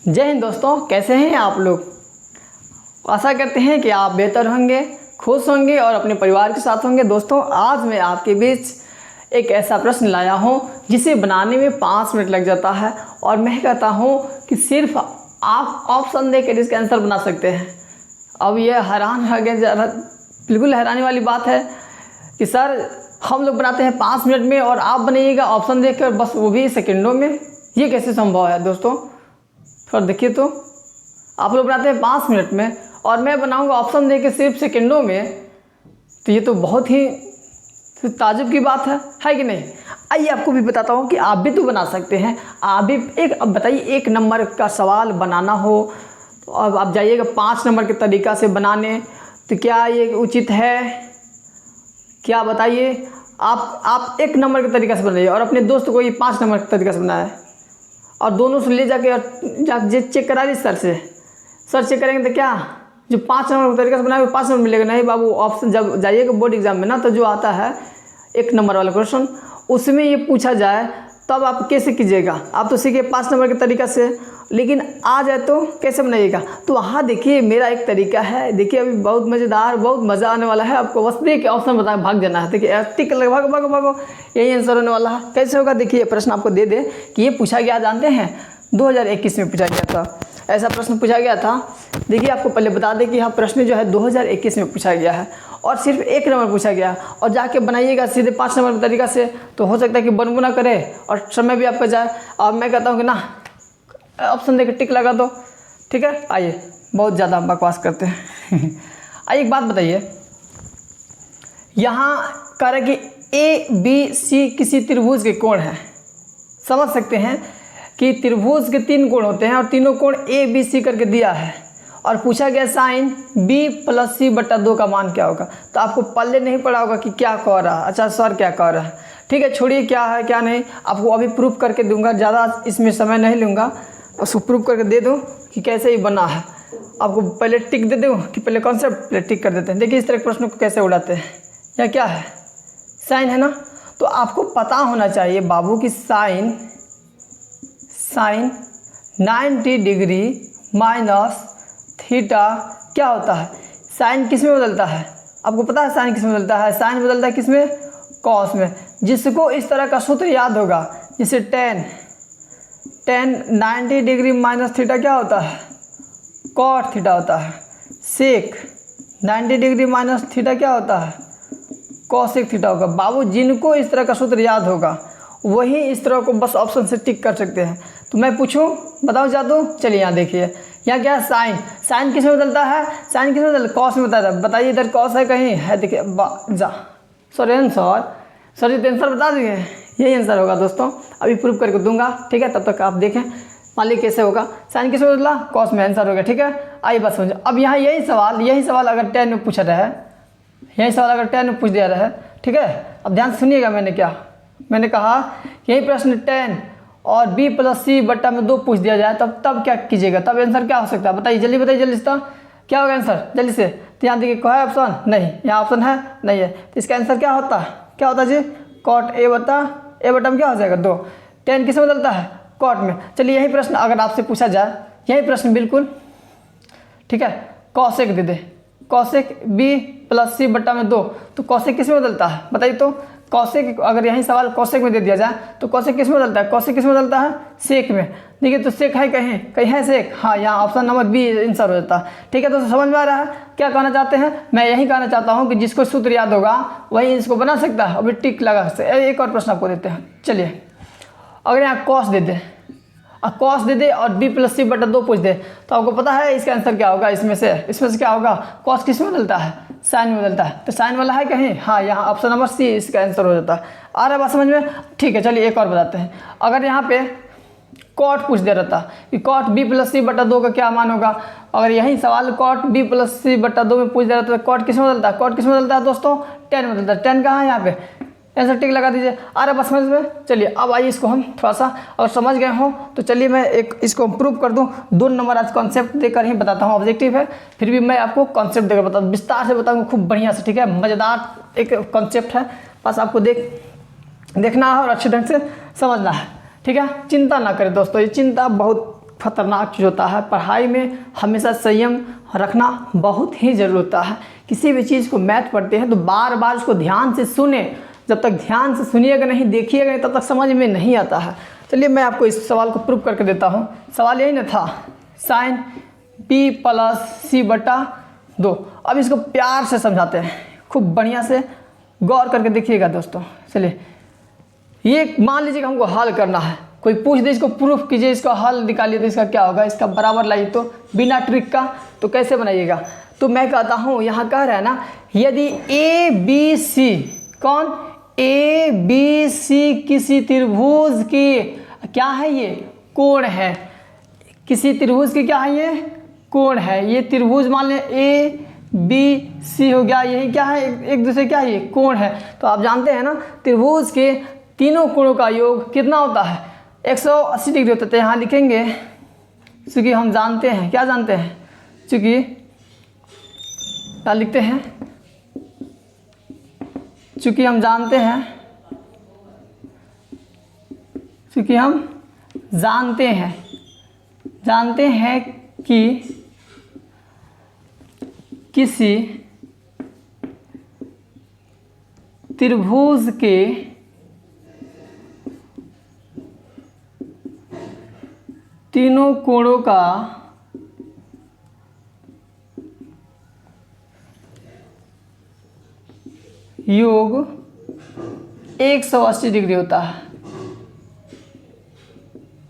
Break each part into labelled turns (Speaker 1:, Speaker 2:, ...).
Speaker 1: जय हिंद दोस्तों, कैसे हैं आप लोग। आशा करते हैं कि आप बेहतर होंगे, खुश होंगे और अपने परिवार के साथ होंगे। दोस्तों, आज मैं आपके बीच एक ऐसा प्रश्न लाया हूं जिसे बनाने में 5 मिनट लग जाता है और मैं कहता हूं कि सिर्फ आप ऑप्शन देकर इसका आंसर बना सकते हैं। अब यह हैरान हो गया, बिल्कुल हैरानी वाली बात है कि सर हम लोग बनाते हैं 5 मिनट में और आप बनाइएगा ऑप्शन देखकर, बस वो भी सेकंडों में। ये कैसे संभव है दोस्तों, थोड़ा देखिए तो। आप लोग बनाते हैं 5 मिनट में और मैं बनाऊंगा ऑप्शन देके सिर्फ सेकंडों में, तो ये तो बहुत ही ताजुब की बात है कि नहीं। आइए आपको भी बताता हूँ कि आप भी तो बना सकते हैं। आप भी अब बताइए, 1 नंबर का सवाल बनाना हो तो अब आप जाइएगा 5 नंबर के तरीक़ा से बनाने, तो क्या ये उचित है? क्या बताइए। आप 1 नंबर के तरीक़ा से बनाइए और अपने दोस्त को ये 5 नंबर के तरीक़ा से बनाए और दोनों से ले जाके और चेक करा दी सर से। सर चेक करेंगे तो क्या जो 5 नंबर के तरीक़े से बनाए 5 नंबर मिलेगा? नहीं बाबू, ऑप्शन जब जाइएगा बोर्ड एग्जाम में ना, तो जो आता है 1 नंबर वाला क्वेश्चन उसमें ये पूछा जाए तब आप कैसे कीजिएगा। आप तो सीखिए 5 नंबर के तरीक़ा से, लेकिन आ जाए तो कैसे बनाइएगा। तो वहाँ देखिए मेरा एक तरीका है, देखिए अभी बहुत मज़ेदार, बहुत मज़ा आने वाला है आपको। बस देखिए ऑप्शन बता भाग जाना है। देखिए टिक लग भागो भागो भागो, यही आंसर होने वाला है। कैसे होगा देखिए, प्रश्न आपको दे दे कि ये पूछा गया, जानते हैं 2021 में पूछा गया था, ऐसा प्रश्न पूछा गया था। देखिए आपको पहले बता दें कि हाँ, प्रश्न जो है 2021 में पूछा गया है और सिर्फ 1 नंबर पूछा गया और जाके बनाइएगा सीधे 5 नंबर के तरीक़ा से, तो हो सकता है कि बनबू ना करे और समय भी आपका जाए। और मैं कहता हूँ कि ना, ऑप्शन देकर टिक लगा दो, ठीक है। आइए, बहुत ज़्यादा बकवास करते हैं आइए एक बात बताइए, यहाँ कह रहा है कि ABC किसी त्रिभुज के कोण है। समझ सकते हैं कि त्रिभुज के 3 कोण होते हैं और तीनों कोण ABC करके दिया है और पूछा गया साइन B+C/2 का मान क्या होगा। तो आपको पल्ले नहीं पड़ा होगा कि क्या कह रहा है, अच्छा सर क्या कह रहा है, ठीक है। छोड़िए क्या है क्या नहीं, आपको अभी प्रूफ करके दूंगा, ज़्यादा इसमें समय नहीं लूँगा, उसको प्रूफ करके दे दूँ कि कैसे ही बना है। आपको पहले टिक दे दूँ कि पहले कॉन्सेप्ट पहले टिक कर देते हैं। देखिए इस तरह के प्रश्नों को कैसे उड़ाते हैं। यह क्या है, साइन है ना, तो आपको पता होना चाहिए बाबू की साइन 90 डिग्री माइनस थीटा क्या होता है। साइन किस में बदलता है, आपको पता है साइन किस में बदलता है? साइन बदलता है किस में, कॉस में। जिसको इस तरह का सूत्र याद होगा, जैसे टेन 90 डिग्री माइनस थीटा क्या होता है, कॉट थीटा होता है। सेक 90 डिग्री माइनस थीटा क्या होता है, कॉसेक थीटा होगा। बाबू जिनको इस तरह का सूत्र याद होगा वही इस तरह को बस ऑप्शन से टिक कर सकते हैं। तो मैं पूछूं, बताओ जादू। चलिए यहाँ देखिए, यहाँ क्या है, साइन किस में बदलता है, साइन किस में बदलता है, कॉस में बदलता है। बताइए इधर कॉस है कहीं है, देखिए सर जी तो आंसर बता देंगे, यही आंसर होगा दोस्तों। अभी प्रूफ करके दूंगा, ठीक है। तब तक आप देखें मान लीजिए कैसे होगा। साइन किस में बदला, कॉस में, आंसर हो गया, ठीक है। आइए बात समझो। अब यहाँ यही सवाल अगर 10 में पूछा रहे, यही सवाल अगर 10 में पूछ दिया रहे, ठीक है। अब ध्यान सुनिएगा, मैंने कहा यही प्रश्न 10 और B+C/2 पूछ दिया जाए तब क्या कीजिएगा, तब आंसर क्या हो सकता है? बताइए जल्दी, बताइए जल्दी से, क्या होगा आंसर जल्दी से। तो यहाँ देखिए कोई ऑप्शन नहीं, यहाँ ऑप्शन है नहीं है, तो इसका आंसर क्या होता है जी, कॉट A बटा क्या हो जाएगा 2। 10 किस में बदलता है, कॉट में। चलिए यही प्रश्न अगर आपसे पूछा जाए, यही प्रश्न बिल्कुल, ठीक है, कॉसेक दे दे, कॉसेक B+C/2, तो कॉसेक किस में बदलता है बताइए। तो कॉसेक अगर यही सवाल कॉसेक में दे दिया जाए तो कॉसेक किस में बदलता है, कॉसेक किस में बदलता है, सेक में। देखिए तो सेक है कहीं है सेक, हाँ यहाँ ऑप्शन नंबर B आंसर हो जाता है, ठीक है। तो समझ में आ रहा है क्या कहना चाहते हैं? मैं यही कहना चाहता हूँ कि जिसको सूत्र याद होगा वही इसको बना सकता है। अभी टिक लगा सकते। एक और प्रश्न आपको देते हैं, चलिए। अगर यहाँ कॉस दे दे और B+C/2 पूछ दे, तो आपको पता है इसका आंसर क्या होगा। इसमें से क्या होगा, कॉस किस में बदलता है, साइन में बदलता है। तो साइन वाला है कहीं, हाँ यहाँ ऑप्शन नंबर C इसका आंसर हो जाता है। आ रहा है बात समझ में, ठीक है। चलिए एक और बताते हैं। अगर यहाँ पे कॉट पूछ दे रहता कि कॉट B+C/2 का क्या मान होगा, अगर यही सवाल कॉट B+C/2 में पूछ दे रहता तो कॉट किस में बदलता है, कॉट किस में बदलता है दोस्तों, 10 में बदलता है। 10 कहाँ है यहाँ पे, आंसर टिक लगा दीजिए। आ रहा बस समझ में। चलिए अब आइए इसको हम थोड़ा सा अगर समझ गए हो तो चलिए मैं इसको प्रूव कर दूं। 2 नंबर आज कॉन्सेप्ट देकर ही बताता हूं, ऑब्जेक्टिव है फिर भी मैं आपको कॉन्सेप्ट देकर बताऊँ, विस्तार से बताऊंगा खूब बढ़िया से, ठीक है। मज़ेदार एक कॉन्सेप्ट है, बस आपको देखना है और अच्छे ढंग से समझना है, ठीक है। चिंता ना करें दोस्तों, ये चिंता बहुत खतरनाक चीज़ होता है। पढ़ाई में हमेशा संयम रखना बहुत ही ज़रूरी होता है। किसी भी चीज़ को मैथ पढ़ते हैं तो बार बार उसको ध्यान से सुने, जब तक ध्यान से सुनिएगा नहीं, देखिएगा नहीं, तब तक समझ में नहीं आता है। चलिए मैं आपको इस सवाल को प्रूव करके देता हूँ। सवाल यही ना था, साइन b प्लस c बटा 2। अब इसको प्यार से समझाते हैं, खूब बढ़िया से गौर करके देखिएगा दोस्तों। चलिए ये मान लीजिए कि हमको हल करना है, कोई पूछ दे इसको प्रूफ कीजिए, इसका हल निकालिए तो इसका क्या होगा, इसका बराबर लाइए, तो बिना ट्रिक का तो कैसे बनाइएगा। तो मैं कहता हूँ यहाँ कह रहा है ना, यदि ए बी सी, कौन, ए बी सी किसी त्रिभुज की क्या है, ये कोण है, किसी त्रिभुज की क्या है, ये कोण है। ये त्रिभुज मान लें ए बी सी हो गया, यही क्या है, एक दूसरे क्या है, ये कोण है। तो आप जानते हैं ना त्रिभुज के तीनों कोणों का योग कितना होता है, 180 डिग्री होता है। तो यहाँ लिखेंगे, चूँकि हम जानते हैं, क्या जानते हैं, चूँकि क्या लिखते हैं, चूँकि हम जानते हैं, चूँकि हम जानते हैं कि किसी त्रिभुज के तीनों कोणों का योग 180 डिग्री होता है।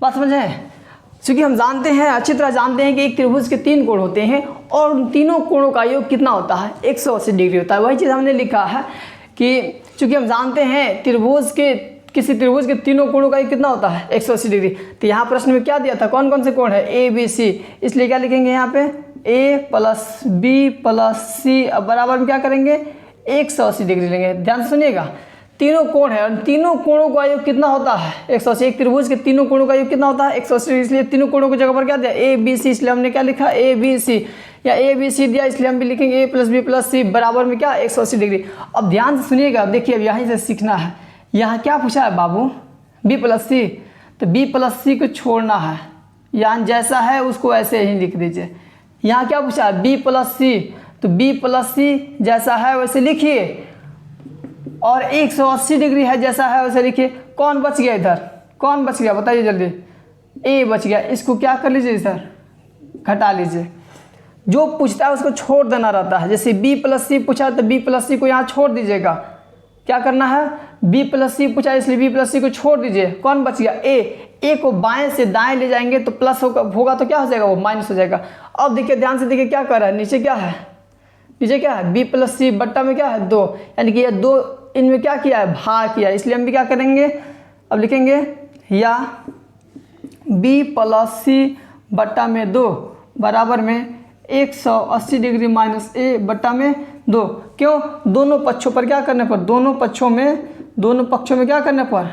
Speaker 1: बात समझे? क्योंकि हम जानते हैं, अच्छी तरह जानते हैं कि एक त्रिभुज के 3 कोण होते हैं और उन तीनों कोणों का योग कितना होता है, 180 डिग्री होता है। वही चीज़ हमने लिखा है कि चूँकि हम जानते हैं किसी त्रिभुज के तीनों कोणों का योग कितना होता है, 180 डिग्री। तो यहाँ प्रश्न में क्या दिया था, कौन कौन से कोण है, ए बी सी, इसलिए क्या लिखेंगे यहाँ पे, ए प्लस बी प्लस सी, अब बराबर में क्या करेंगे, 180 डिग्री लेंगे। ध्यान से सुनिएगा, तीनों कोण है और तीनों कोणों का योग कितना होता है, 180। एक त्रिभुज के तीनों कोणों का योग कितना होता है, 180। इसलिए तीनों कोणों की जगह पर क्या दिया, ए बी सी, इसलिए हमने क्या लिखा, ए बी सी, या ए बी सी दिया इसलिए हम भी लिखेंगे ए प्लस बी प्लस सी बराबर में क्या, 180 डिग्री। अब ध्यान से सुनिएगा, देखिए अब यहीं से सीखना है। यहाँ क्या पूछा है बाबू, बी प्लस सी, तो बी प्लस सी को छोड़ना है, यहाँ जैसा है उसको ऐसे ही लिख दीजिए। यहाँ क्या पूछा है, बी प्लस सी, तो बी प्लस सी जैसा है वैसे लिखिए, और 180 डिग्री है जैसा है वैसे लिखिए। कौन बच गया इधर, कौन बच गया बताइए जल्दी, ए बच गया, इसको क्या कर लीजिए इधर घटा लीजिए। जो पूछता है उसको छोड़ देना रहता है, जैसे बी प्लस सी पूछा तो बी प्लस सी को यहाँ छोड़ दीजिएगा। क्या करना है, बी प्लस सी पूछा इसलिए बी प्लस सी को छोड़ दीजिए। कौन बच गया, ए को बाएं से दाएं ले जाएंगे तो प्लस होगा तो क्या हो जाएगा, वो माइनस हो जाएगा। अब देखिए ध्यान से देखिए क्या कर रहा है, नीचे क्या है, नीचे क्या है, बी प्लस सी बट्टा में क्या है 2, यानी कि ये 2 इनमें क्या किया है, भाग किया, इसलिए हम भी क्या करेंगे, अब लिखेंगे या बी प्लस सी बट्टा में 2 बराबर में 180 डिग्री माइनस ए बट्टा में 2। क्यों, दोनों पक्षों पर क्या करने पर, दोनों पक्षों में क्या करने पर,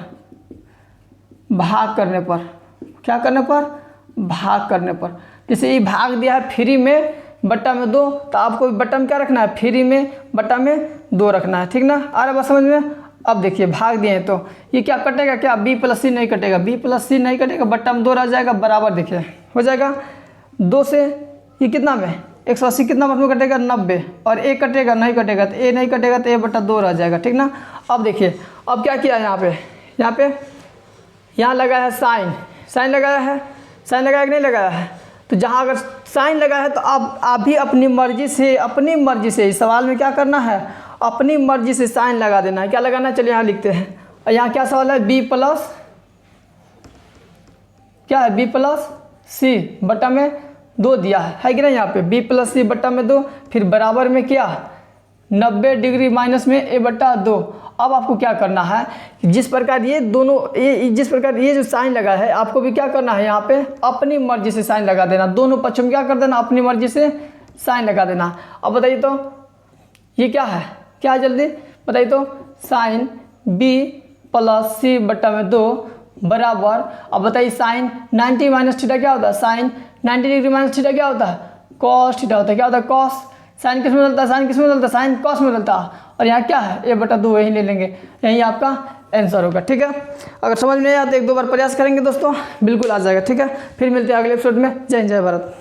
Speaker 1: भाग करने पर, क्या करने पर, भाग करने पर। जैसे ये भाग दिया है फ्री में बट्टा में 2, तो आपको बट्टा में क्या रखना है, फ्री में बट्टा में 2 रखना है, ठीक ना, आ रहा बात समझ में। अब देखिए भाग दिए हैं तो ये क्या कटेगा, क्या बी प्लस सी नहीं कटेगा, बी प्लस सी नहीं कटेगा, बट्टा में 2 रह जाएगा, बराबर देखिए हो जाएगा 2 से ये कितना में 180 कितना में कटेगा 90, और ए कटेगा नहीं कटेगा, तो ए नहीं कटेगा तो ए बट्टा 2 रह जाएगा, ठीक ना। अब देखिए अब क्या किया है, यहाँ लगाया है साइन लगाया है, साइन लगाया कि नहीं लगाया है। तो जहाँ अगर साइन लगाया है तो आप भी अपनी मर्जी से इस सवाल में क्या करना है, अपनी मर्जी से साइन लगा देना है। क्या लगाना है, चलिए यहाँ लिखते हैं। और यहाँ क्या सवाल है, बी प्लस क्या है, बी प्लस सी बट्टा में 2 दिया है कि नहीं, यहाँ पे बी प्लस सी बट्टा में 2, फिर बराबर में क्या 90 डिग्री माइनस में ए बट्टा 2। अब आपको क्या करना है, जिस प्रकार ये जो साइन लगा है आपको भी क्या करना है, यहाँ पे अपनी मर्जी से साइन लगा देना, दोनों पक्षों में क्या कर देना, अपनी मर्जी से साइन लगा देना। अब बताइए तो ये क्या है, क्या है जल्दी बताइए तो, साइन बी प्लस सी बट्टा में 2 बराबर, अब बताइए साइन 90 माइनस थीटा क्या होता है, साइन 90 डिग्री माइनस थीटा क्या होता है, कॉस थीटा होता है। क्या होता है, कॉस। साइन किस में बदलता है, साइन किस में बदलता है, साइन कॉस में बदलता है। और यहाँ क्या है, ए बटा 2 यही ले लेंगे, यही आपका आंसर होगा। ठीक है, अगर समझ में नहीं आया तो एक दो बार प्रयास करेंगे दोस्तों, बिल्कुल आ जाएगा। ठीक है, फिर मिलते हैं अगले एपिसोड में। जय हिंद, जय भारत।